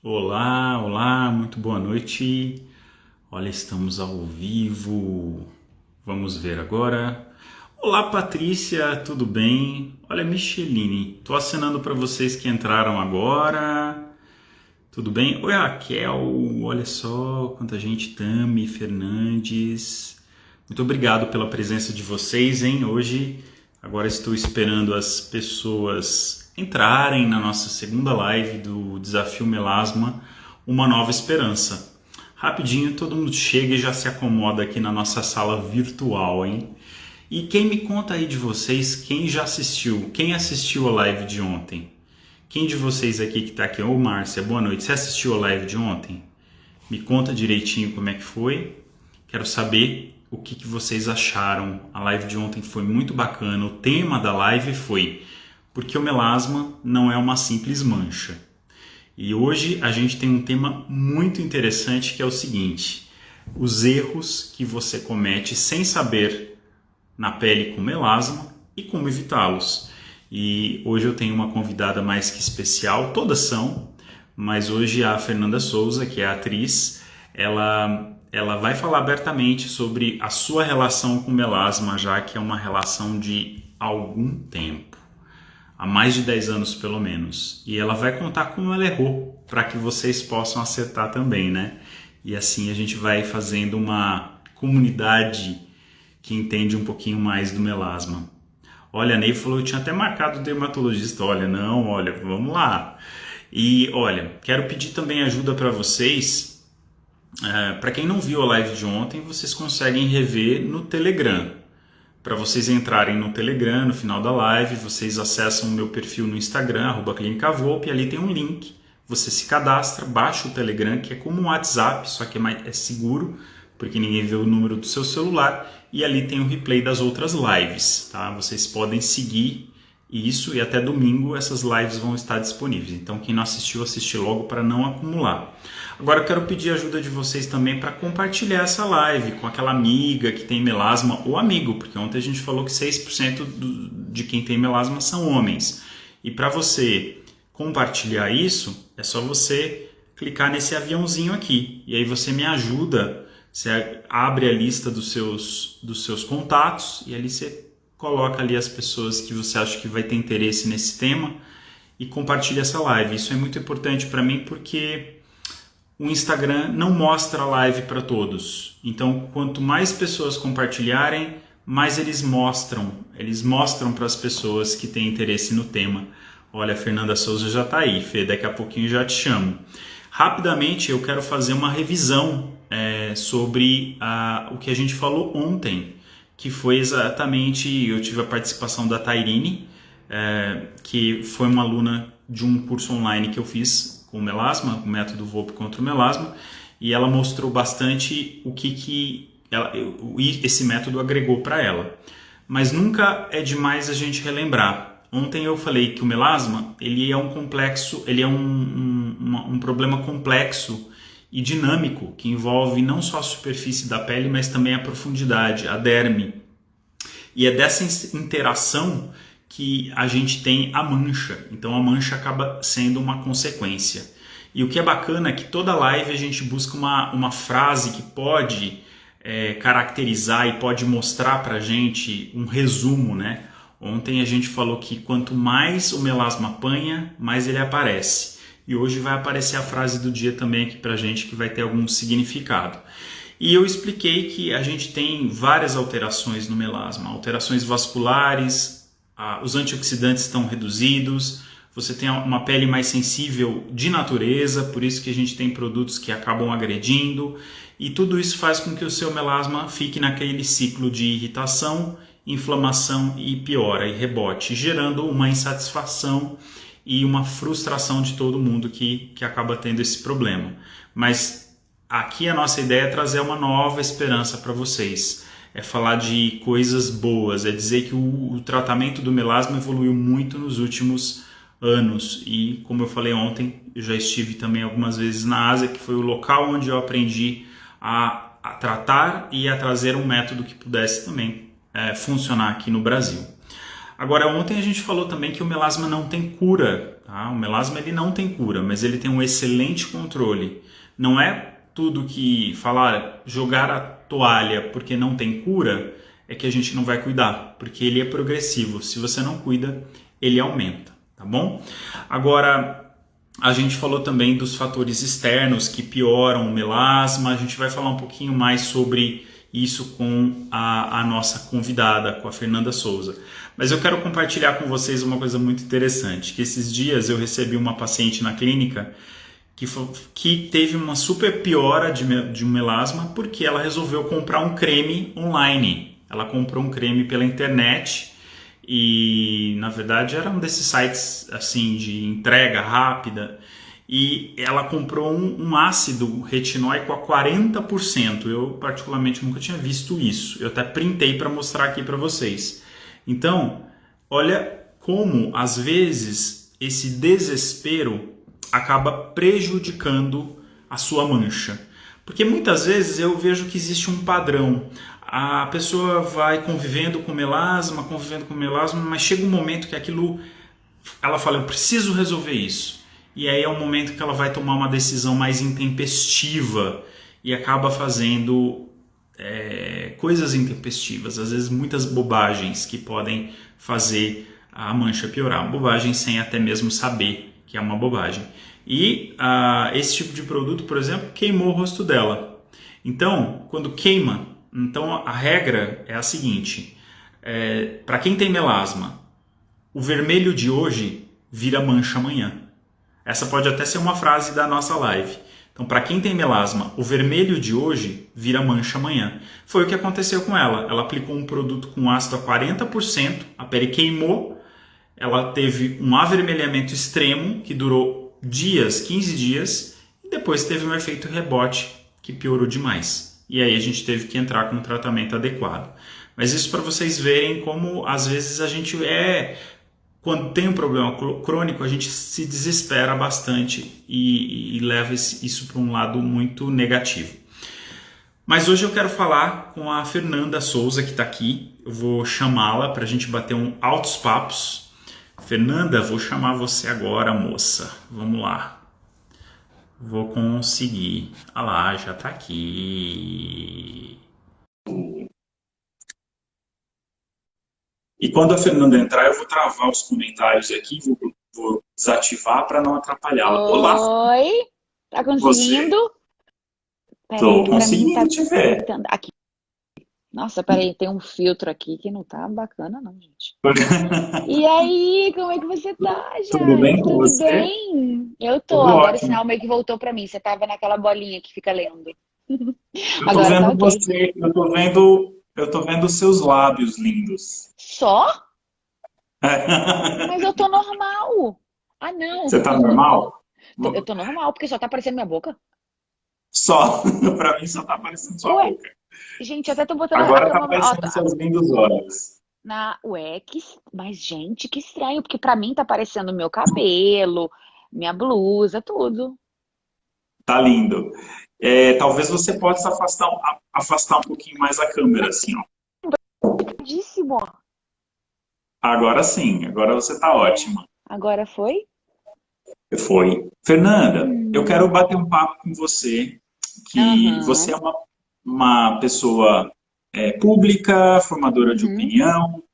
Olá, olá, muito boa noite. Olha, estamos ao vivo. Vamos ver agora. Olá, Patrícia, tudo bem? Olha, Micheline, tô acenando para vocês que entraram agora. Tudo bem? Oi, Raquel, olha só quanta gente. Tami, Fernandes. Muito obrigado pela presença de vocês, hein? Hoje, agora estou esperando as pessoas entrarem na nossa segunda live do Desafio Melasma, Uma Nova Esperança. Rapidinho, todo mundo chega e já se acomoda aqui na nossa sala virtual, hein? E quem me conta aí de vocês, quem já assistiu? Quem assistiu a live de ontem? Quem de vocês aqui que está aqui? Ô, Márcia, boa noite. Você assistiu a live de ontem? Me conta direitinho como é que foi. Quero saber o que vocês acharam. A live de ontem foi muito bacana. O tema da live foi porque o melasma não é uma simples mancha. E hoje a gente tem um tema muito interessante que é o seguinte: os erros que você comete sem saber na pele com melasma e como evitá-los. E hoje eu tenho uma convidada mais que especial, todas são, mas hoje a Fernanda Souza, que é a atriz, ela vai falar abertamente sobre a sua relação com melasma, já que é uma relação de algum tempo, há mais de 10 anos pelo menos. E ela vai contar como ela errou, para que vocês possam acertar também, né? E assim a gente vai fazendo uma comunidade que entende um pouquinho mais do melasma. Olha, a Ney falou, eu tinha até marcado o dermatologista. Olha, não, olha, vamos lá. E olha, quero pedir também ajuda para vocês. Para quem não viu a live de ontem, vocês conseguem rever no Telegram. Para vocês entrarem no Telegram, no final da live, vocês acessam o meu perfil no Instagram, @clinicavolpe, e ali tem um link. Você se cadastra, baixa o Telegram, que é como um WhatsApp, só que é seguro, porque ninguém vê o número do seu celular, e ali tem o replay das outras lives, tá? Vocês podem seguir isso e até domingo essas lives vão estar disponíveis. Então quem não assistiu, assiste logo para não acumular. Agora eu quero pedir ajuda de vocês também para compartilhar essa live com aquela amiga que tem melasma ou amigo, porque ontem a gente falou que 6% de quem tem melasma são homens. E para você compartilhar isso, é só você clicar nesse aviãozinho aqui e aí você me ajuda. Você abre a lista dos seus contatos e ali você coloca ali as pessoas que você acha que vai ter interesse nesse tema e compartilha essa live. Isso é muito importante para mim porque o Instagram não mostra a live para todos. Então, quanto mais pessoas compartilharem, mais eles mostram para as pessoas que têm interesse no tema. Olha, a Fernanda Souza já está aí, Fê, daqui a pouquinho já te chamo. Rapidamente, eu quero fazer uma revisão sobre o que a gente falou ontem, que foi exatamente, eu tive a participação da Tairine, que foi uma aluna de um curso online que eu fiz com o melasma, o método Volpe contra o melasma, e ela mostrou bastante o que esse método agregou para ela. Mas nunca é demais a gente relembrar. Ontem eu falei que o melasma ele é um complexo, ele é um problema complexo e dinâmico, que envolve não só a superfície da pele, mas também a profundidade, a derme. E é dessa interação que a gente tem a mancha. Então a mancha acaba sendo uma consequência. E o que é bacana é que toda live a gente busca uma frase que pode caracterizar e pode mostrar pra gente um resumo, né? Ontem a gente falou que quanto mais o melasma apanha, mais ele aparece. E hoje vai aparecer a frase do dia também aqui pra gente, que vai ter algum significado. E eu expliquei que a gente tem várias alterações no melasma. Alterações vasculares, os antioxidantes estão reduzidos, você tem uma pele mais sensível de natureza, por isso que a gente tem produtos que acabam agredindo. E tudo isso faz com que o seu melasma fique naquele ciclo de irritação, inflamação e piora e rebote, gerando uma insatisfação e uma frustração de todo mundo que acaba tendo esse problema. Mas aqui a nossa ideia é trazer uma nova esperança para vocês. É falar de coisas boas, é dizer que o tratamento do melasma evoluiu muito nos últimos anos. E como eu falei ontem, eu já estive também algumas vezes na Ásia, que foi o local onde eu aprendi a tratar e a trazer um método que pudesse também funcionar aqui no Brasil. Agora, ontem a gente falou também que o melasma não tem cura. tá? O melasma ele não tem cura, mas ele tem um excelente controle. Não é tudo que falar jogar a toalha porque não tem cura é que a gente não vai cuidar, porque ele é progressivo. Se você não cuida, ele aumenta, tá bom? Agora, a gente falou também dos fatores externos que pioram o melasma. A gente vai falar um pouquinho mais sobre isso com a nossa convidada, com a Fernanda Souza. Mas eu quero compartilhar com vocês uma coisa muito interessante, que esses dias eu recebi uma paciente na clínica que teve uma super piora de um melasma porque ela resolveu comprar um creme online. Ela comprou um creme pela internet e, na verdade, era um desses sites assim de entrega rápida. E ela comprou um ácido retinóico a 40%. Eu, particularmente, nunca tinha visto isso. Eu até printei para mostrar aqui para vocês. Então, olha como, às vezes, esse desespero acaba prejudicando a sua mancha. Porque muitas vezes eu vejo que existe um padrão. A pessoa vai convivendo com melasma, mas chega um momento que aquilo, ela fala, eu preciso resolver isso. E aí é um momento que ela vai tomar uma decisão mais intempestiva e acaba fazendo coisas intempestivas, às vezes muitas bobagens que podem fazer a mancha piorar. Bobagem sem até mesmo saber que é uma bobagem. E esse tipo de produto, por exemplo, queimou o rosto dela. Então, quando queima, então a regra é a seguinte, para quem tem melasma, o vermelho de hoje vira mancha amanhã. Essa pode até ser uma frase da nossa live. Então, para quem tem melasma, o vermelho de hoje vira mancha amanhã. Foi o que aconteceu com ela. Ela aplicou um produto com ácido a 40%, a pele queimou, ela teve um avermelhamento extremo que durou dias, 15 dias, e depois teve um efeito rebote que piorou demais. E aí a gente teve que entrar com um tratamento adequado. Mas isso para vocês verem como às vezes a gente quando tem um problema crônico, a gente se desespera bastante e leva isso para um lado muito negativo. Mas hoje eu quero falar com a Fernanda Souza, que está aqui. Eu vou chamá-la para a gente bater altos papos. Fernanda, vou chamar você agora, moça. Vamos lá. Vou conseguir. Ah lá, já está aqui. E quando a Fernanda entrar, eu vou travar os comentários aqui, vou desativar para não atrapalhá-la. Olá, Oi, tá você? conseguindo? Peraí, Estou que pra mim tá conseguindo te ver. aqui. Nossa, peraí, tem um filtro aqui que não tá bacana não, gente. E aí, como é que você tá, Tudo bem Jaime? com Tudo você? bem? Eu tô, Tudo agora o ótimo. sinal meio que voltou pra mim. Você tava naquela bolinha que fica lendo. Eu estou Agora tá vendo ok. você, eu tô vendo os seus lábios lindos. Só? Mas eu tô normal. Ah, não. Você está normal? Eu tô normal, porque só tá aparecendo minha boca. Só. Para mim só está aparecendo sua Ué, boca. gente, até tô botando a Agora está câmera. Ó, aparecendo seus lindos olhos. Ué, mas gente, que estranho, porque pra mim tá aparecendo meu cabelo, minha blusa, tudo. Tá lindo. Talvez você possa afastar um pouquinho mais a câmera, assim, ó. Tadíssimo. Agora sim, agora você está ótima. Agora foi? Foi. Fernanda, eu quero Hum, bater um papo com você, que você aham, é uma pessoa pública, formadora de uhum, opinião,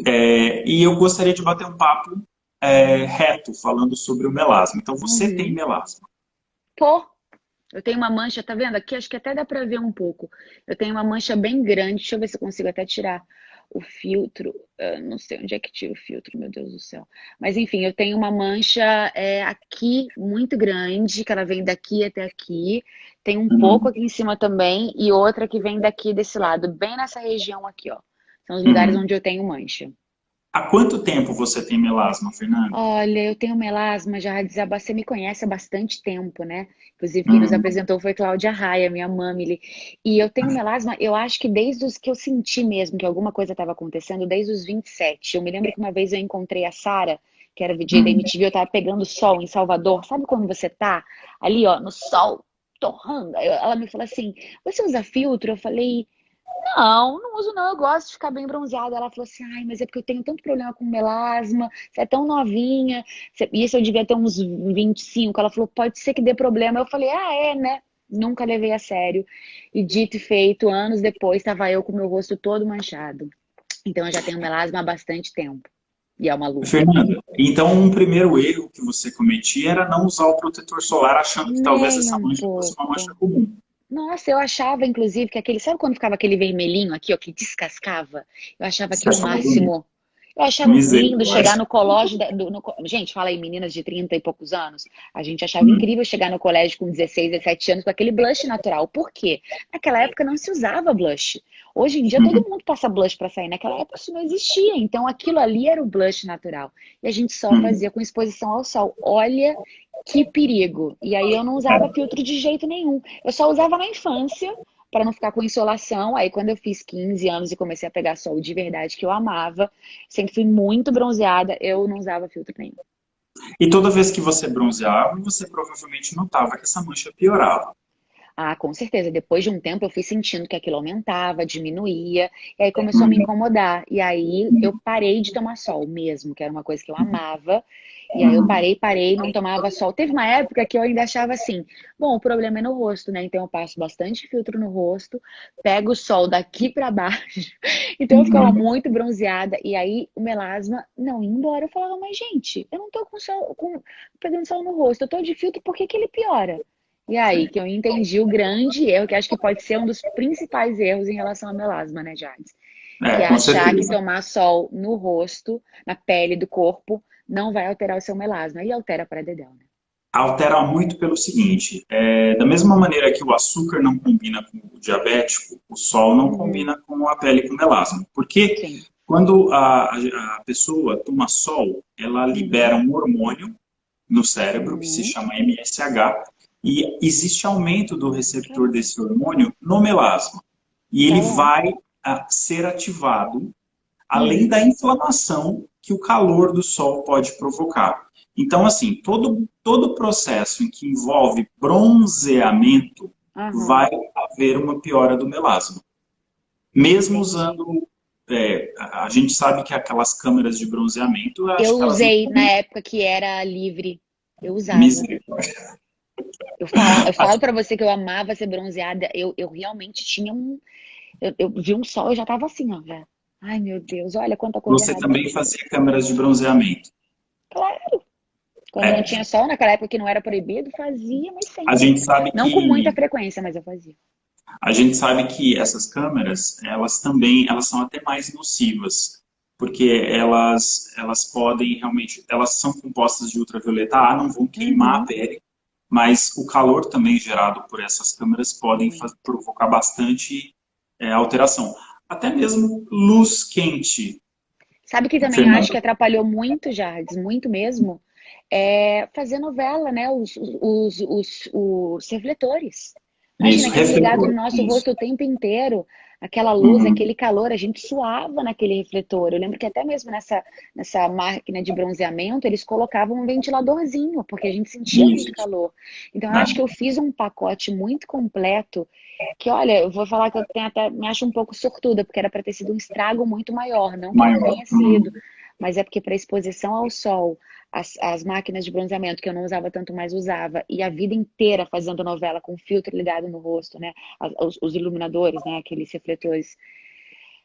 e eu gostaria de bater um papo reto, falando sobre o melasma. Então, você tem uhum. melasma. Pô, eu tenho uma mancha, tá vendo? Aqui acho que até dá pra ver um pouco. Eu tenho uma mancha bem grande, deixa eu ver se eu consigo até tirar o filtro. Não sei onde é que tira o filtro, meu Deus do céu. Mas enfim, eu tenho uma mancha aqui muito grande, que ela vem daqui até aqui. Tem um pouco Uhum, aqui em cima também e outra que vem daqui desse lado, bem nessa região aqui, ó. São os lugares uhum. onde eu tenho mancha. Há quanto tempo você tem melasma, Fernanda? Olha, eu tenho melasma já, você me conhece há bastante tempo, né? Inclusive, quem nos Uhum. apresentou foi Cláudia Raia, minha mamile. E eu tenho melasma, eu acho que desde os que eu senti mesmo que alguma coisa estava acontecendo, desde os 27. Eu me lembro que uma vez eu encontrei a Sara, que era VJ da Uhum. MTV, eu tava pegando sol em Salvador. Sabe quando você tá ali, ó, no sol, torrando? Ela me falou assim: você usa filtro? Eu falei. Não, não uso não, eu gosto de ficar bem bronzeada. Ela falou assim, ai, mas é porque eu tenho tanto problema com melasma, você é tão novinha, isso eu devia ter uns 25. Ela falou, pode ser que dê problema. Eu falei, ah, é, né? Nunca levei a sério. E dito e feito, anos depois, estava eu com o meu rosto todo manchado. Então eu já tenho melasma há bastante tempo. E é uma luta. Fernanda, então um primeiro erro que você cometia era não usar o protetor solar achando que talvez Nem essa um mancha fosse uma mancha pouco. comum. Nossa, eu achava, inclusive, que aquele. Sabe quando ficava aquele vermelhinho aqui, ó, que descascava? Eu achava Você aquilo o achava bonito. máximo. Eu achava lindo chegar Misericórdia. no colégio. Gente, fala aí, meninas de 30 e poucos anos. A gente achava incrível chegar no colégio com 16, 17 anos com aquele blush natural. Por quê? Naquela época não se usava blush. Hoje em dia todo Uhum, mundo passa blush pra sair. Naquela época isso não existia. Então aquilo ali era o blush natural. E a gente só uhum. fazia com exposição ao sol. Olha que perigo. E aí eu não usava filtro de jeito nenhum. Eu só usava na infância para não ficar com insolação. Aí quando eu fiz 15 anos e comecei a pegar sol de verdade que eu amava, sempre fui muito bronzeada, eu não usava filtro nenhum. E toda vez que você bronzeava, você provavelmente notava que essa mancha piorava. Ah, com certeza. Depois de um tempo eu fui sentindo que aquilo aumentava, diminuía, e aí começou a me Uhum, incomodar. E aí eu parei de tomar sol mesmo, que era uma coisa que eu amava. E aí eu uhum. parei, não tomava sol. Teve uma época que eu ainda achava assim, bom, o problema é no rosto, né? Então eu passo bastante filtro no rosto, pego o sol daqui pra baixo. Então eu ficava Uhum. muito bronzeada. E aí o melasma não ia embora. Eu falava, mas gente, eu não tô com sol, pegando sol no rosto, eu tô de filtro, por que que ele piora? E aí que eu entendi o grande erro, que acho que pode ser um dos principais erros em relação ao melasma, né, Jades? Que É, é com achar que certeza. tomar sol no rosto, na pele do corpo, não vai alterar o seu melasma. E altera para dedéu, né? Altera muito pelo seguinte, da mesma maneira que o açúcar não combina com o diabético, o sol não Uhum, combina com a pele com melasma. Porque sim. quando a pessoa toma sol, ela Uhum, libera um hormônio no cérebro que se uhum. chama MSH e existe aumento do receptor Caramba, desse hormônio no melasma. E ele tá bom. vai ser ativado além Uhum, da inflamação que o calor do sol pode provocar. Então, assim, todo processo em que envolve bronzeamento vai aham, haver uma piora do melasma. Mesmo entendi. usando, a gente sabe que aquelas câmeras de bronzeamento, eu acho Eu que elas não usei na têm época que era livre. Eu usava. misericórdia. Eu falo pra você que eu amava ser bronzeada. Eu realmente tinha um. Eu vi um sol, eu já tava assim, ó. Já. Ai, meu Deus, olha quanta coisa Você errada que eu também fiz. fazia câmeras de bronzeamento. Claro, quando não tinha É, sol, naquela época que não era proibido, fazia, mas a sempre. gente sabe Não com muita que frequência, mas eu fazia. A gente sabe que essas câmeras, elas também, elas são até mais nocivas, porque elas podem realmente, elas são compostas de ultravioleta A, não vão queimar a Uhum, pele, mas o calor também gerado por essas câmeras podem muito. provocar bastante alteração. Até mesmo luz quente, Sabe que também acho Fernanda. que atrapalhou muito, Jardes, muito mesmo, é fazer novela, né? Os refletores. Imagina Isso, aquele ligado no refletor. nosso Isso. rosto o tempo inteiro, aquela luz, Uhum. aquele calor, a gente suava naquele refletor. Eu lembro que até mesmo nessa máquina de bronzeamento, eles colocavam um ventiladorzinho, porque a gente sentia muito Isso. calor. Então, eu acho que É, eu fiz um pacote muito completo que, olha, eu vou falar que eu tenho até, me acho um pouco sortuda, porque era para ter sido um estrago muito maior, não que não maior. tenha sido, Uhum. mas é porque para exposição ao sol, as máquinas de bronzeamento que eu não usava tanto, mais usava, e a vida inteira fazendo novela com filtro ligado no rosto, né, os iluminadores, né, aqueles refletores,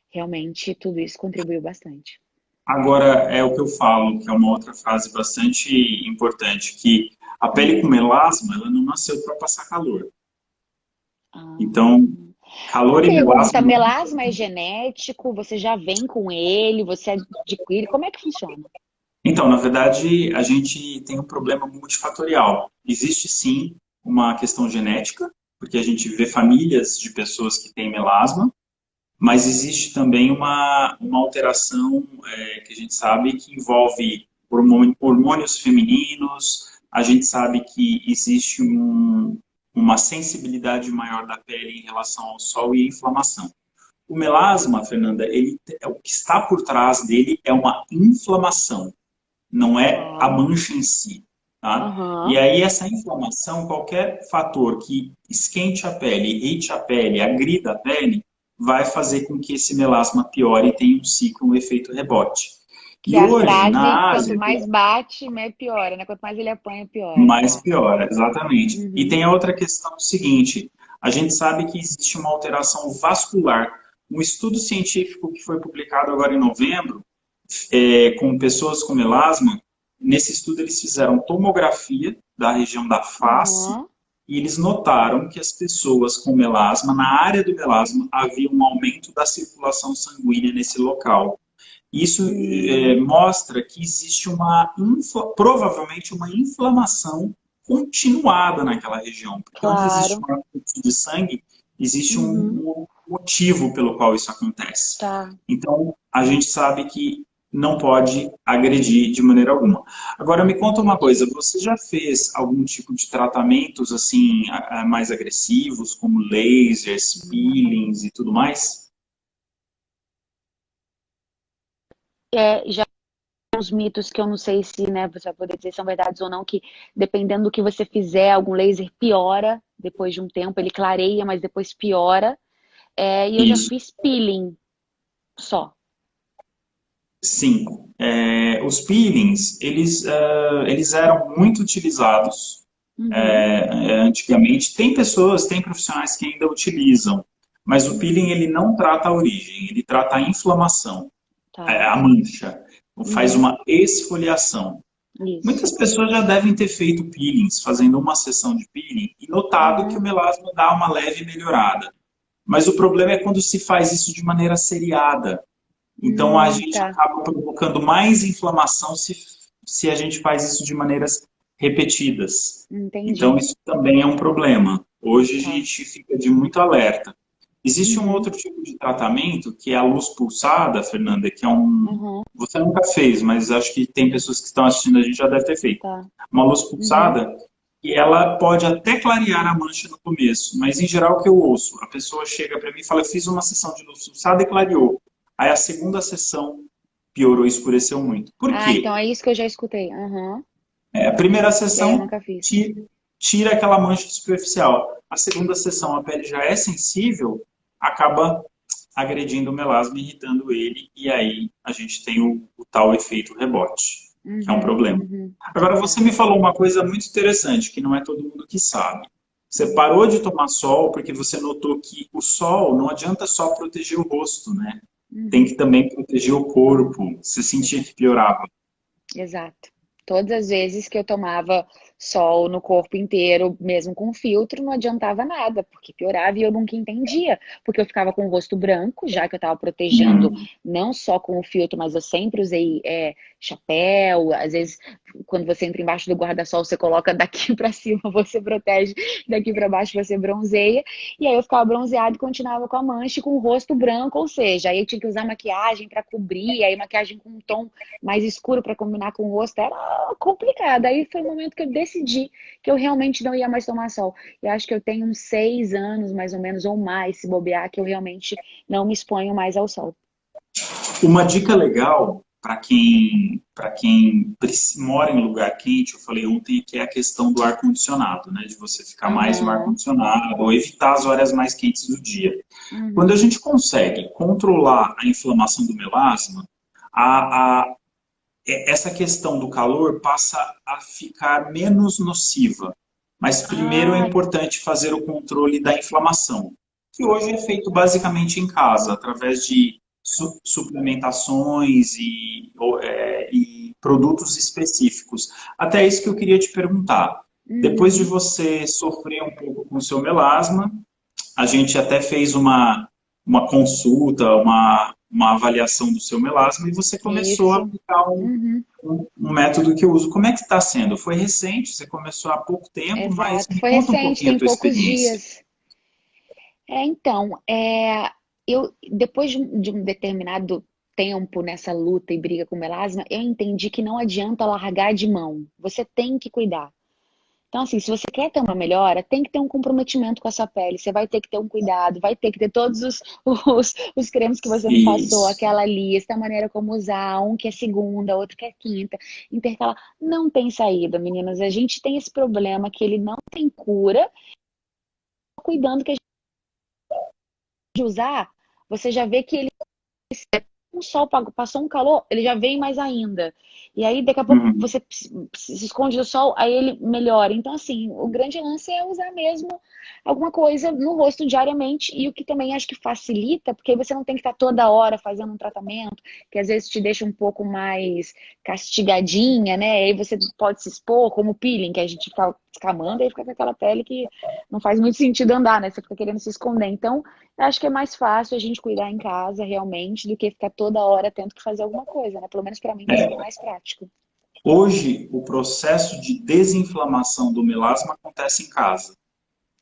realmente tudo isso contribuiu bastante. Agora, é o que eu falo, que é uma outra frase bastante importante, que a pele com Hum. melasma, ela não nasceu para passar calor. Então, Ah. Uma calor e pergunta, melasma não... melasma é genético? Você já vem com ele? Você adquire? Como é que funciona? Então, na verdade, a gente tem um problema multifatorial. Existe sim uma questão genética, porque a gente vê famílias de pessoas que têm melasma, mas existe também uma alteração que a gente sabe que envolve hormônios femininos, a gente sabe que existe uma sensibilidade maior da pele em relação ao sol e à inflamação. O melasma, Fernanda, o que está por trás dele é uma inflamação, não é a Tá. mancha em si. Tá? E Aham. aí essa inflamação, qualquer fator que esquente a pele, irrite a pele, agrida a pele, vai fazer com que esse melasma piore e tenha um ciclo, um efeito rebote. Que E é a hoje, frase, na quanto Ásia, mais bate, mais piora, né? Quanto mais ele apanha, piora. mais Tá. piora, exatamente. E Uhum. tem a outra questão seguinte: a gente sabe que existe uma alteração vascular. Um estudo científico que foi publicado agora em novembro, com pessoas com melasma, nesse estudo eles fizeram tomografia da região da face Uhum. e eles notaram que as pessoas com melasma, na área do melasma, havia um aumento da circulação sanguínea nesse local. Isso Hum, mostra que existe provavelmente uma inflamação continuada naquela região, porque onde existe claro. maior fluxo de sangue, existe Uhum. um motivo pelo qual isso acontece. Tá. Então, a gente sabe que não pode agredir de maneira alguma. Agora, me conta uma Entendi. coisa, você já fez algum tipo de tratamentos assim mais agressivos, como lasers, peelings e tudo mais? Já uns mitos que eu não sei se, né, você vai poder dizer se são verdades ou não, que dependendo do que você fizer, algum laser piora depois de um tempo, ele clareia, mas depois piora. E eu já Isso. fiz peeling só. Sim, os peelings, eles eram muito utilizados Uhum. antigamente. Tem pessoas, tem profissionais que ainda utilizam, mas o peeling Uhum. ele não trata a origem, ele trata a inflamação, Tá. a mancha, faz Uhum. uma esfoliação. Isso. Muitas pessoas já devem ter feito peelings, fazendo uma sessão de peeling e notado que o Uhum. melasma dá uma leve melhorada. Mas o problema é quando se faz isso de maneira seriada. Então, a gente Tá. acaba provocando mais inflamação se a gente faz isso de maneiras repetidas. Então, Entendi. isso também é um problema. Hoje, a Tá. gente fica de muito alerta. Existe um Uhum. outro tipo de tratamento, que é a luz pulsada, Fernanda, que é um. Uhum. Você nunca fez, mas acho que tem pessoas que estão assistindo, a gente já deve ter feito. Tá. Uma luz Uhum. pulsada, e ela pode até clarear a mancha no começo, mas em geral o que eu ouço, a pessoa chega para mim e fala: eu fiz uma sessão de luz pulsada e clareou. Aí a segunda sessão piorou, escureceu muito. Por Ah, então quê? é isso que eu já escutei. Uhum. A primeira E aí eu sessão nunca fiz. tira aquela mancha superficial. A segunda sessão a pele já é sensível, acaba agredindo o melasma, irritando ele, e aí a gente tem o tal efeito rebote, que é um Uhum. problema. Uhum. Agora, Tá. você me falou uma coisa muito interessante, que não é todo mundo que sabe. Você Hum. parou de tomar sol porque você notou que o sol não adianta só proteger o rosto, né? Tem Uhum. que também proteger o corpo. Você sentia que Exato. piorava. Exato. Todas as vezes que eu tomava sol no corpo inteiro, mesmo com filtro, não adiantava nada, porque piorava e eu nunca entendia, porque eu ficava com o rosto branco, já que eu estava protegendo Hum. não só com o filtro, mas eu sempre usei chapéu, às vezes quando você entra embaixo do guarda-sol, você coloca daqui para cima, você protege, daqui para baixo você bronzeia, e aí eu ficava bronzeado e continuava com a mancha e com o rosto branco, ou seja, aí eu tinha que usar maquiagem para cobrir, aí maquiagem com um tom mais escuro para combinar com o rosto, era complicado. Aí foi o momento que eu decidi que eu realmente não ia mais tomar sol. Eu acho que eu tenho uns 6 anos, mais ou menos, ou mais, se bobear, que eu realmente não me exponho mais ao sol. Uma dica legal para quem mora em lugar quente, eu falei ontem, que é a questão do ar-condicionado, né? De você ficar mais no Aham, ar-condicionado ou evitar as horas mais quentes do dia. Quando a uhum. gente consegue controlar a inflamação do melasma, essa questão do calor passa a ficar menos nociva. Mas primeiro é Ah, importante fazer o controle da inflamação, que hoje é feito basicamente em casa, através de suplementações e produtos específicos. Até isso que eu queria te perguntar. Depois de uhum. você sofrer um pouco com o seu melasma, a gente até fez uma consulta, uma avaliação do seu melasma e você começou a Isso. aplicar Uhum. um método que eu uso. Como é que está sendo? Foi recente, você começou há pouco tempo, mas Exato. me Foi conta um recente, pouquinho a tem tua poucos experiência. dias. Eu depois de um determinado tempo nessa luta e briga com o melasma, eu entendi que não adianta largar de mão. Você tem que cuidar. Então, assim, se você quer ter uma melhora, tem que ter um comprometimento com a sua pele. Você vai ter que ter um cuidado, vai ter que ter todos os cremes que você me passou, Isso. aquela lista, a maneira como usar, um que é segunda, outro que é quinta, intercalar. Não tem saída, meninas. A gente tem esse problema que ele não tem cura, cuidando que a gente usar. você já vê que ele um sol passou um calor, ele já vem mais ainda. E aí, daqui a pouco, Uhum. você se esconde do sol, aí ele melhora. Então, assim, o grande lance é usar mesmo alguma coisa no rosto diariamente. E o que também acho que facilita, porque aí você não tem que estar toda hora fazendo um tratamento, que às vezes te deixa um pouco mais castigadinha, né? Aí você pode se expor, como o peeling, que a gente fica descamando e fica com aquela pele que não faz muito sentido andar, né? Você fica querendo se esconder. Então, eu acho que é mais fácil a gente cuidar em casa realmente do que ficar toda hora tendo que fazer alguma coisa, né? Pelo menos pra mim tá sendo É, mais prático. hoje, o processo de desinflamação do melasma acontece em casa.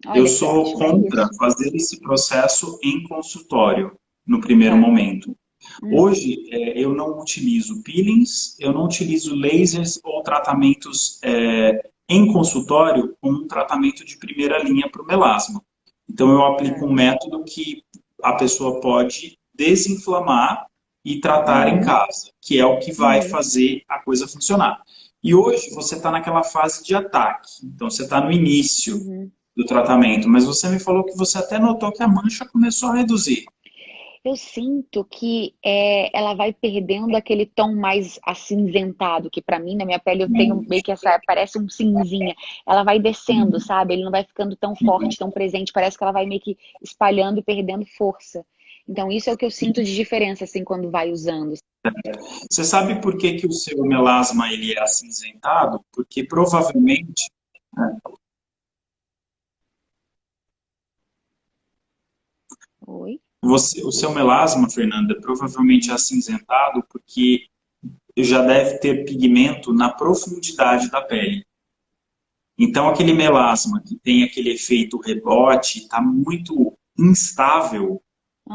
Eu Olha que sou ótimo, é contra isso. fazer esse processo em consultório, no primeiro Tá. momento. Uhum. Hoje, eu não utilizo peelings, eu não utilizo lasers ou tratamentos em consultório como um tratamento de primeira linha para o melasma. Então, eu aplico Tá. um método que a pessoa pode desinflamar e tratar em Uhum. casa, que é o que vai Uhum. fazer a coisa funcionar. E hoje você está naquela fase de ataque, então você está no início Uhum. do tratamento, mas você me falou que você até notou que a mancha começou a reduzir. Eu sinto que ela vai perdendo aquele tom mais acinzentado, que pra mim, na minha pele, eu tenho meio que essa, parece um cinzinha. Ela vai descendo, sabe? Ele não vai ficando tão forte, tão presente. Parece que ela vai meio que espalhando e perdendo força. Então, isso é o que eu sinto de diferença, assim, quando vai usando. Você sabe por que que o seu melasma ele é acinzentado? Porque provavelmente Oi? o seu melasma, Fernanda, provavelmente é acinzentado porque já deve ter pigmento na profundidade da pele. Então, aquele melasma que tem aquele efeito rebote, está muito instável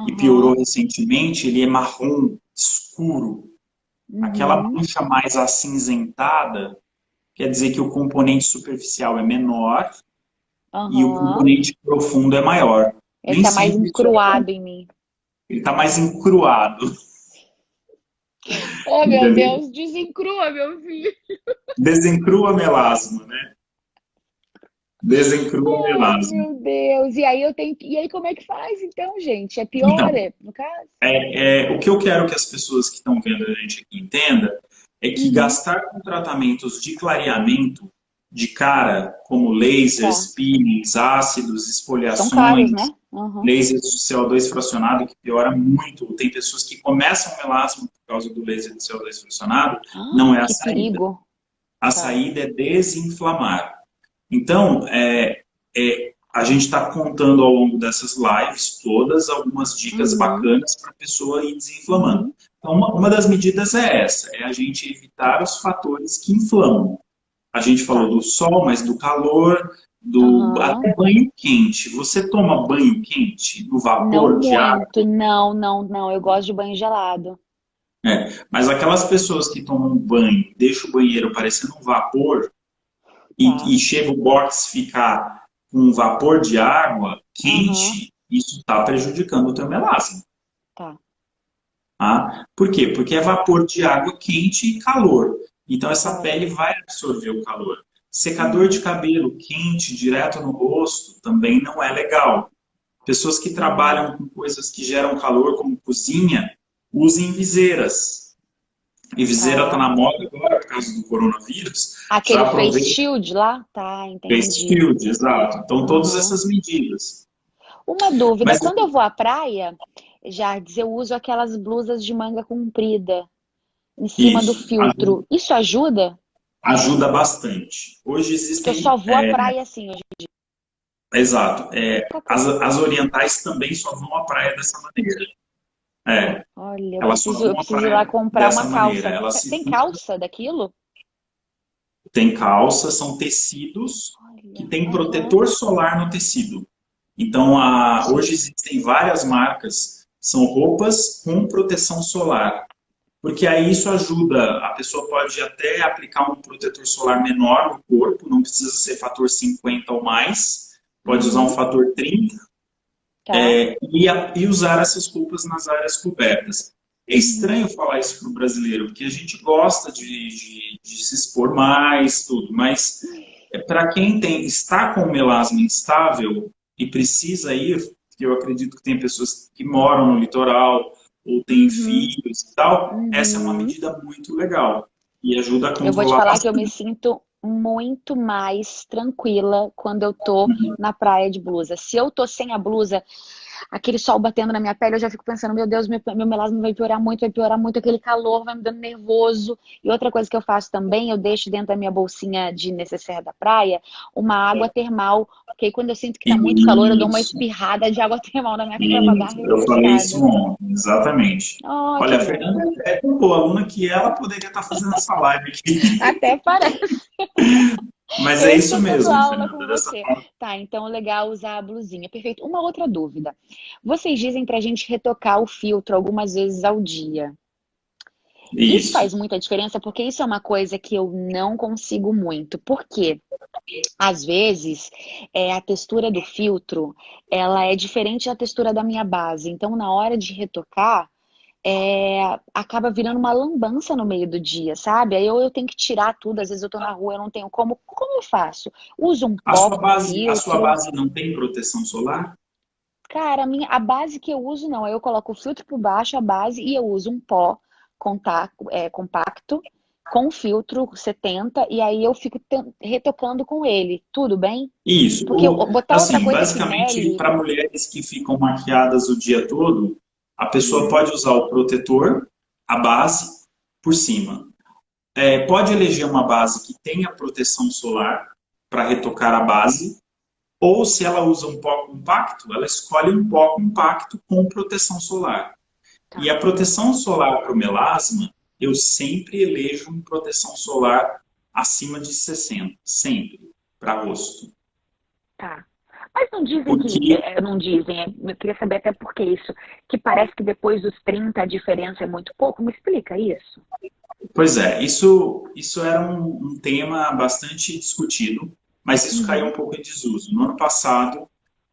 e piorou Aham. recentemente, ele é marrom, escuro. Aquela Uhum. mancha mais acinzentada quer dizer que o componente superficial é menor e o Aham. componente profundo é maior. Ele Nem tá mais sempre isso acontece. encruado em mim. Ele está mais encruado, Oh, meu entendeu? Deus, desencrua, meu filho. Desencrua melasma, né? Desencrua Ai, melasma. meu Deus. E aí eu tenho E aí, como é que faz, então, gente? É pior, Então, no caso? o que eu quero que as pessoas que estão vendo a gente aqui entendam é que Uhum. gastar com tratamentos de clareamento de cara, como Tá. lasers, peelings, ácidos, São caros, esfoliações, né? Uhum. lasers de CO2 fracionado, que piora muito. Tem pessoas que começam o melasma por causa do laser de CO2 fracionado, não Ah, é a que saída. perigo. A Tá. saída é desinflamar. Então, a gente está contando ao longo dessas lives todas algumas dicas Uhum. bacanas para a pessoa ir desinflamando. Uhum. Então, uma das medidas é essa, é a gente evitar os fatores que inflamam. A gente falou Tá. do sol, mas do calor, do Aham. até banho quente. Você toma banho quente no Não vapor de água? muito. Não, não, não. Eu gosto de banho gelado. Mas aquelas pessoas que tomam banho, deixam o banheiro parecendo um vapor Tá. e chega o box ficar com um vapor de água Aham. quente, isso está prejudicando o teu melasma. Tá. Tá? Por quê? Porque é vapor de água quente e calor. Então essa Tá. pele vai absorver o calor. Secador de Uhum. cabelo quente direto no rosto também não é legal. Pessoas que Uhum. trabalham com coisas que geram calor, como cozinha, usem viseiras. E viseira está Tá. na moda agora por causa do coronavírus. Já Aquele face aproveita shield lá? Tá, face entendi. shield, exato. Então todas Aham. essas medidas. Uma dúvida, Mas quando eu vou à praia, Jardes, eu uso aquelas blusas de manga comprida em cima do isso filtro. Isso ajuda? ajuda bastante. Hoje Porque eu existem, só vou à praia assim hoje. exato, Pouca coisa. as orientais também só vão à praia dessa maneira. É, Olha, eu elas só preciso, eu vão à preciso ir lá praia comprar dessa uma maneira. calça. Elas se Tem calça daquilo? tem calça, são tecidos que Olha, têm aham. protetor solar no tecido. Então, hoje existem várias marcas, são roupas com proteção solar. Porque aí isso ajuda, a pessoa pode até aplicar um protetor solar menor no corpo, não precisa ser fator 50 ou mais, pode usar um Uhum. fator 30 Tá. e usar essas roupas nas áreas cobertas. É Uhum. estranho falar isso para o brasileiro, porque a gente gosta de se expor mais, tudo, mas para quem está com melasma instável e precisa ir, porque eu acredito que tem pessoas que moram no litoral ou têm Uhum, filhos e tal, essa é uma uhum. medida muito legal e ajuda a Eu vou te controlar falar que eu me bastante. sinto muito mais tranquila quando eu tô na praia de blusa. Se eu tô sem a blusa, aquele sol batendo na minha pele, eu já fico pensando, meu Deus, meu melasma vai piorar muito, aquele calor vai me dando nervoso. E outra coisa que eu faço também, eu deixo dentro da minha bolsinha de necessaire da praia uma água termal, porque aí quando eu sinto que tá muito calor, eu dou uma Isso. espirrada de água termal na minha cara pra dar Isso, uma eu falei isso refrescada. ontem, exatamente. Oh, Olha, que a bom. Fernanda é tão boa aluna que ela poderia estar fazendo essa live aqui. Até parece. Mas é Eu que isso tô tendo mesmo, aula Fernanda, com dessa você. forma. Tá, então legal usar a blusinha. Perfeito. Uma outra dúvida. Vocês dizem pra gente retocar o filtro algumas vezes ao dia. Isso Isso. faz muita diferença porque isso é uma coisa que eu não consigo muito. Por quê? Às vezes, a textura do filtro, ela é diferente da textura da minha base. Então, na hora de retocar, acaba virando uma lambança no meio do dia, sabe? Aí eu tenho que tirar tudo, às vezes eu tô na rua, eu não tenho como. Como eu faço? Uso um pó com A sua filtro. base não tem proteção solar? Cara, a base que eu uso não. Aí eu coloco o filtro por baixo, a base, e eu uso um pó compacto com filtro 70, e aí eu fico retocando com ele. Tudo bem? Isso. Porque botar outra Assim, coisa que basicamente, mele. para mulheres que ficam maquiadas o dia todo, a pessoa Uhum, pode usar o protetor, a base, por cima. Pode eleger uma base que tenha proteção solar para retocar a base, ou se ela usa um pó compacto, ela escolhe um pó compacto com proteção solar. E tá, a proteção solar para o melasma, eu sempre elejo uma proteção solar acima de 60, sempre, para rosto. tá. Mas não dizem que. Porque, Não dizem, eu queria saber até por que isso. Que parece que depois dos 30 a diferença é muito pouco. Me explica isso. pois é, isso era um tema bastante discutido, mas isso caiu um Uhum, pouco em desuso. No ano passado,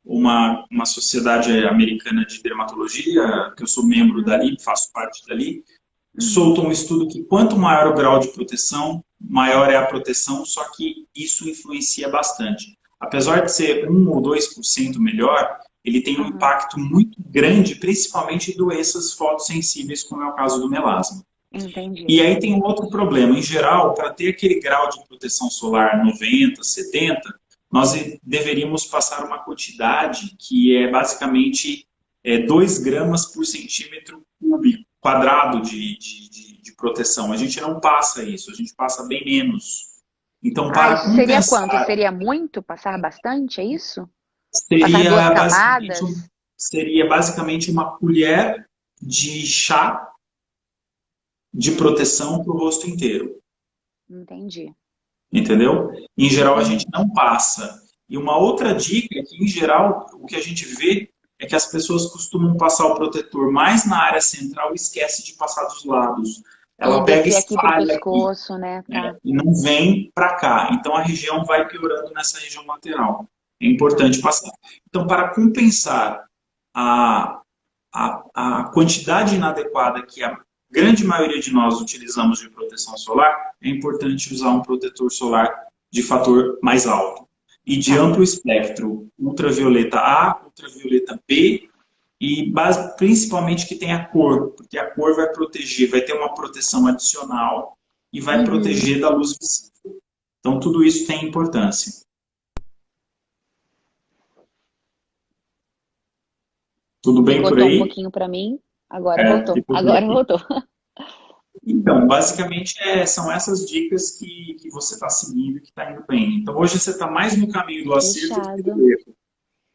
uma sociedade americana de dermatologia, que eu sou membro uhum, dali, faço parte dali, uhum. soltou um estudo que quanto maior o grau de proteção, maior é a proteção, só que isso influencia bastante. Apesar de ser 1 ou 2% melhor, ele tem um Aham, impacto muito grande, principalmente em doenças fotossensíveis, como é o caso do melasma. entendi. E aí tem um outro problema. Em geral, para ter aquele grau de proteção solar 90, 70, nós deveríamos passar uma quantidade que é basicamente 2 gramas por centímetro cúbico, quadrado de proteção. A gente não passa isso, a gente passa bem menos. Então, Ah, para isso seria quanto? compensar, Seria muito? Passar bastante, é isso? Passar duas seria basicamente, camadas? seria basicamente uma colher de chá de Hum, proteção para o rosto inteiro. entendi. Entendeu? Em geral, a gente Entendi. não passa. E uma outra dica é que, em geral, o que a gente vê é que as pessoas costumam passar o protetor mais na área central e esquece de passar dos lados. E Ela pega e descer aqui pro espalha aqui, pescoço, né? né? Tá, E não vem para cá. Então, a região vai piorando nessa região lateral. É tá. importante passar. Então, para compensar a, a quantidade inadequada que a grande maioria de nós utilizamos de proteção solar, é importante usar um protetor solar de fator mais alto e de Tá. amplo espectro, ultravioleta A, ultravioleta B e principalmente que tenha cor, porque a cor vai proteger, vai ter uma proteção adicional e vai Uhum. proteger da luz visível. Então tudo isso tem importância. Tudo bem por Picotou um aí? pouquinho pra mim. Agora É, voltou. ficou por Agora aqui. voltou. Então, basicamente, são essas dicas que você está seguindo e que está indo bem. Então, hoje você está mais no caminho do acerto do que Fechado. do erro.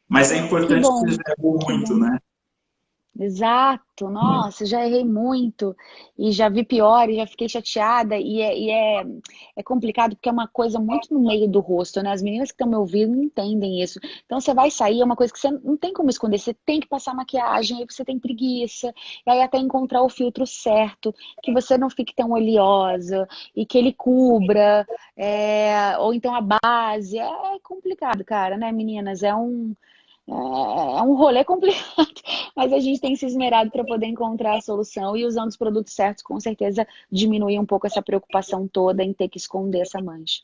Mas é Que importante que você bom. já errou Que muito, bom. né? Exato, nossa, já errei muito e já vi pior e já fiquei chateada é complicado porque é uma coisa muito no meio do rosto, né? As meninas que estão me ouvindo não entendem isso. Então você vai sair, é uma coisa que você não tem como esconder, você tem que passar maquiagem, aí você tem preguiça, e aí até encontrar o filtro certo, que você não fique tão oleosa e que ele cubra, ou então a base, é complicado, cara, né, meninas? É um rolê complicado, mas a gente tem se esmerado para poder encontrar a solução e usando os produtos certos, com certeza diminui um pouco essa preocupação toda em ter que esconder essa mancha.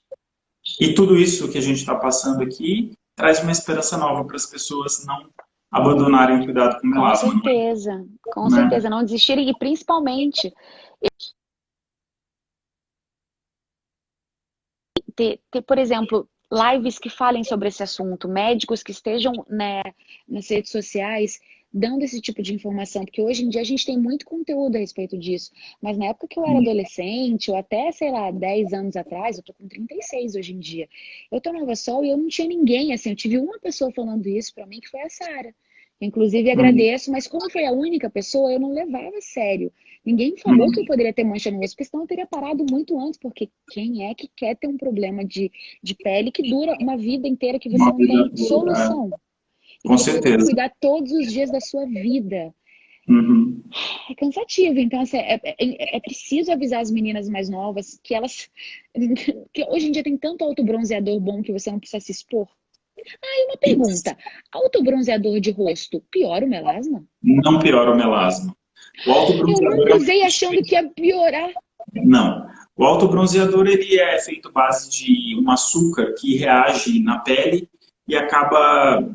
E tudo isso que a gente está passando aqui traz uma esperança nova para as pessoas não abandonarem o cuidado com o Com melasma, certeza, com não é? certeza. Não desistirem e principalmente ter, por exemplo, lives que falem sobre esse assunto, médicos que estejam, né, nas redes sociais dando esse tipo de informação, porque hoje em dia a gente tem muito conteúdo a respeito disso, mas na época que eu era adolescente, ou até, sei lá, 10 anos atrás, eu tô com 36 hoje em dia, eu tomava sol e eu não tinha ninguém, assim, eu tive uma pessoa falando isso pra mim, que foi a Sara. Inclusive Uhum, agradeço, mas como foi a única pessoa, eu não levava a sério. Ninguém falou que eu uhum. poderia ter mancha no rosto, porque senão eu teria parado muito antes, porque quem é que quer ter um problema de pele que dura uma vida inteira que você Uma não vida tem toda, solução e que com você vai ter que certeza. cuidar todos os dias da sua vida? Uhum. É cansativo, então assim, é preciso avisar as meninas mais novas que elas. Que hoje em dia tem tanto autobronzeador bom que você não precisa se expor. E uma pergunta: autobronzeador de rosto piora o melasma? Não piora o melasma. O Eu autobronzeador nunca é um usei achando que ia piorar. Não. O autobronzeador ele é feito à base de um açúcar que reage na pele e acaba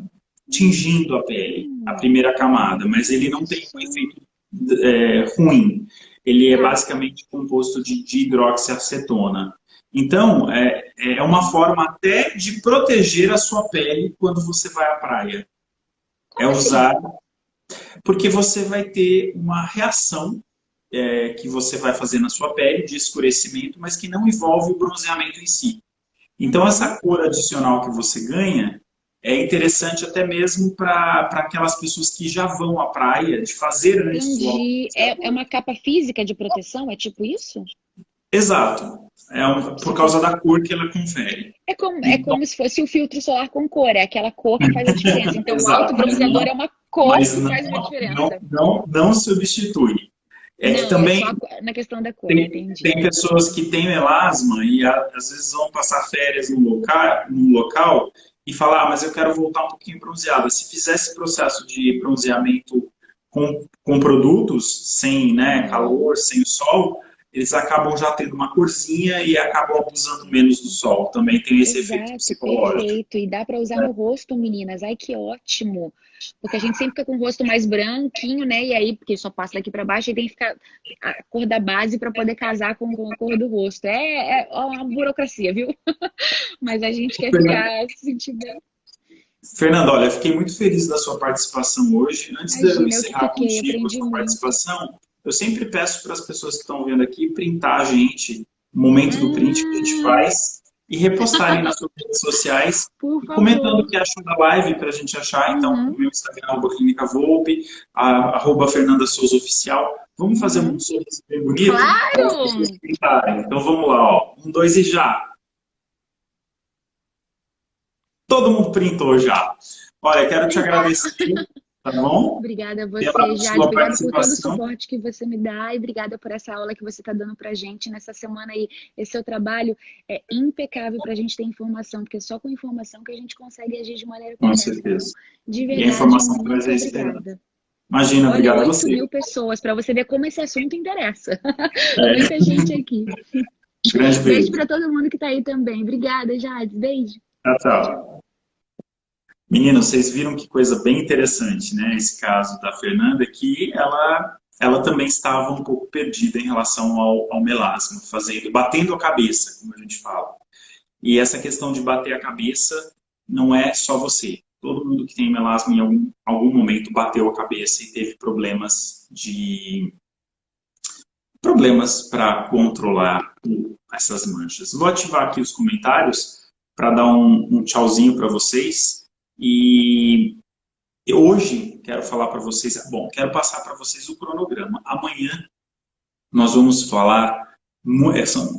tingindo a pele, a primeira camada, mas ele Olha não tem um só. efeito ruim. Ele é Tá. basicamente composto de hidroxiacetona. Então, é uma forma até de proteger a sua pele quando você vai à praia. É Como assim? usar, porque você vai ter uma reação que você vai fazer na sua pele de escurecimento, mas que não envolve o bronzeamento em si. Então, Uhum. essa cor adicional que você ganha é interessante até mesmo para aquelas pessoas que já vão à praia, de fazer antes o Entendi. É autobronzeador. uma capa física de proteção? É tipo isso? Exato. Por Super. causa da cor que ela confere. É Então, como se fosse o filtro solar com cor, é aquela cor que faz a diferença. Então, o exato, autobronzeador é uma cor mas que faz uma diferença. não substitui. É que Não, é também só na questão da cor, tem entendi. pessoas que têm melasma e às vezes vão passar férias num local e falar, mas eu quero voltar um pouquinho bronzeada. Se fizer esse processo de bronzeamento com produtos, sem, né, Uhum. calor, sem o sol, eles acabam já tendo uma corzinha e acabam abusando menos do sol. Também tem esse efeito Exato, psicológico. perfeito. E dá para usar no rosto, meninas. Ai, que ótimo. Porque a gente sempre fica com o rosto mais branquinho, né? E aí, porque só passa daqui para baixo, e tem que ficar a cor da base para poder casar com a cor do rosto. É uma burocracia, viu? Mas a gente quer ficar se sentir bem. Fernando, olha, fiquei muito feliz da sua participação hoje. Antes de eu Imagina, eu que encerrar fiquei, contigo a aprendi sua muito. participação, eu sempre peço para as pessoas que estão vendo aqui printar a gente, o momento do print que a gente Ah, faz, e repostarem nas suas redes sociais, por e comentando o favor. que acham da live para a gente achar. Então, o Uhum, meu Instagram, Clínica Volpe, arroba Fernanda Souza Oficial. Vamos fazer um uhum. sorriso bem bonito para as pessoas Claro! printarem. Então, vamos lá, ó. Um, dois e já. Todo mundo printou já. Olha, quero te agradecer, tá bom? Obrigada a você, Pela Jade. sua Obrigada por todo o participação. suporte que você me dá e obrigada por essa aula que você está dando para a gente nessa semana aí. Esse seu trabalho é impecável para a gente ter informação, porque é só com informação que a gente consegue agir de maneira Com correta. Então, certeza. de E a verdade, informação traz muito a esperança. obrigada. Imagina, Olha, obrigado a 8.000 você. pessoas, para você ver como esse assunto interessa. É. Muita gente aqui. Grande Beijo beijo. para todo mundo que está aí também. Obrigada, Jade. Beijo. Tchau, tchau. Meninos, vocês viram que coisa bem interessante, né? Esse caso da Fernanda, que ela também estava um pouco perdida em relação ao melasma, batendo a cabeça, como a gente fala. E essa questão de bater a cabeça não é só você. Todo mundo que tem melasma em algum momento bateu a cabeça e teve problemas para controlar essas manchas. Vou ativar aqui os comentários para dar um tchauzinho para vocês. E hoje quero falar para vocês, bom, quero passar para vocês o cronograma. Amanhã nós vamos falar,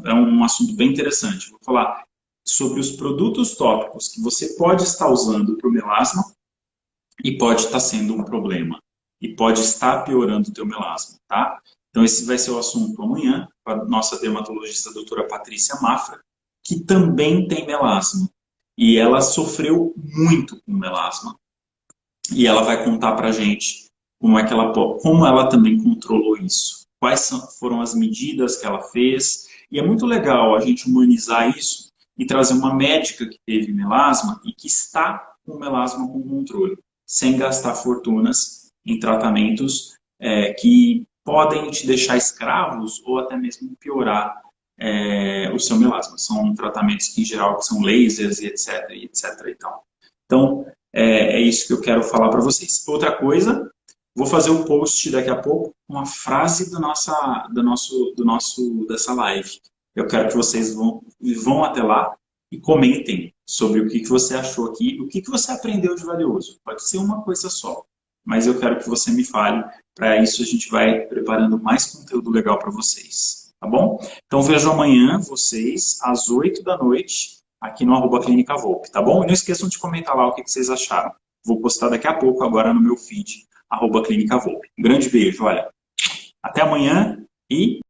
é um assunto bem interessante. Vou falar sobre os produtos tópicos que você pode estar usando para o melasma e pode estar sendo um problema. E pode estar piorando o teu melasma, tá? Então esse vai ser o assunto amanhã, com a nossa dermatologista a doutora Patrícia Mafra, que também tem melasma. E ela sofreu muito com melasma. E ela vai contar pra gente como ela também controlou isso. Foram as medidas que ela fez. E é muito legal a gente humanizar isso e trazer uma médica que teve melasma e que está com melasma com controle. sem gastar fortunas em tratamentos que podem te deixar escravos ou até mesmo piorar o seu melasma. São tratamentos que, em geral, são lasers e etc. E etc. Então, é isso que eu quero falar para vocês. Outra coisa, vou fazer um post daqui a pouco, uma frase dessa live. Eu quero que vocês vão até lá e comentem sobre o que você achou aqui, o que você aprendeu de valioso. Pode ser uma coisa só, mas eu quero que você me fale. Para isso, a gente vai preparando mais conteúdo legal para vocês. Tá bom? Então, vejo amanhã vocês às 8 da noite aqui no @Clínica Volpe, tá bom? E não esqueçam de comentar lá o que vocês acharam. Vou postar daqui a pouco agora no meu feed, @Clínica Volpe. Um grande beijo, olha. Até amanhã e